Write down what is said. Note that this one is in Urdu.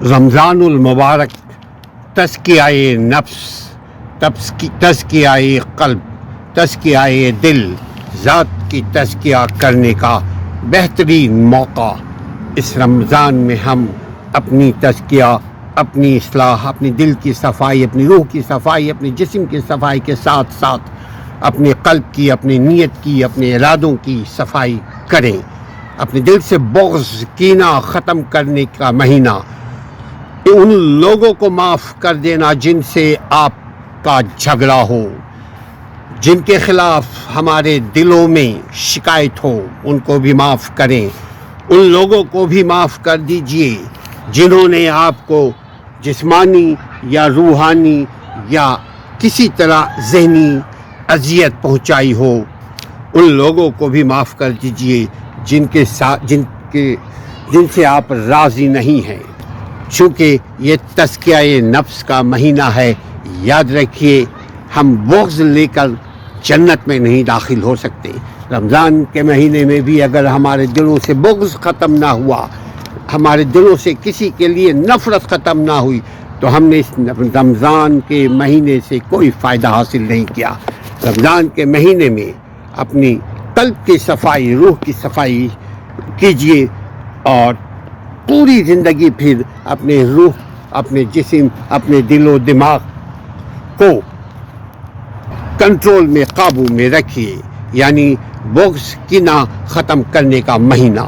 رمضان المبارک تزکیہ نفس، تزکیہ قلب، تزکیہ دل، ذات کی تزکیہ کرنے کا بہترین موقع۔ اس رمضان میں ہم اپنی تزکیہ، اپنی اصلاح، اپنی دل کی صفائی، اپنی روح کی صفائی، اپنے جسم کی صفائی کے ساتھ ساتھ اپنے قلب کی، اپنی نیت کی، اپنے ارادوں کی صفائی کریں۔ اپنے دل سے بغض، کینہ ختم کرنے کا مہینہ، ان لوگوں کو معاف کر دینا جن سے آپ کا جھگڑا ہو، جن کے خلاف ہمارے دلوں میں شکایت ہو، ان کو بھی معاف کریں۔ ان لوگوں کو بھی معاف کر دیجئے جنہوں نے آپ کو جسمانی یا روحانی یا کسی طرح ذہنی اذیت پہنچائی ہو۔ ان لوگوں کو بھی معاف کر دیجئے جن سے آپ راضی نہیں ہیں، چونکہ یہ تزکیہ نفس کا مہینہ ہے۔ یاد رکھیے، ہم بغض لے کر جنت میں نہیں داخل ہو سکتے۔ رمضان کے مہینے میں بھی اگر ہمارے دلوں سے بغض ختم نہ ہوا، ہمارے دلوں سے کسی کے لیے نفرت ختم نہ ہوئی، تو ہم نے اس رمضان کے مہینے سے کوئی فائدہ حاصل نہیں کیا۔ رمضان کے مہینے میں اپنی قلب کی صفائی، روح کی صفائی کیجیے، اور پوری زندگی پھر اپنے روح، اپنے جسم، اپنے دل و دماغ کو کنٹرول میں، قابو میں رکھیے، یعنی بغض، کینہ ختم کرنے کا مہینہ۔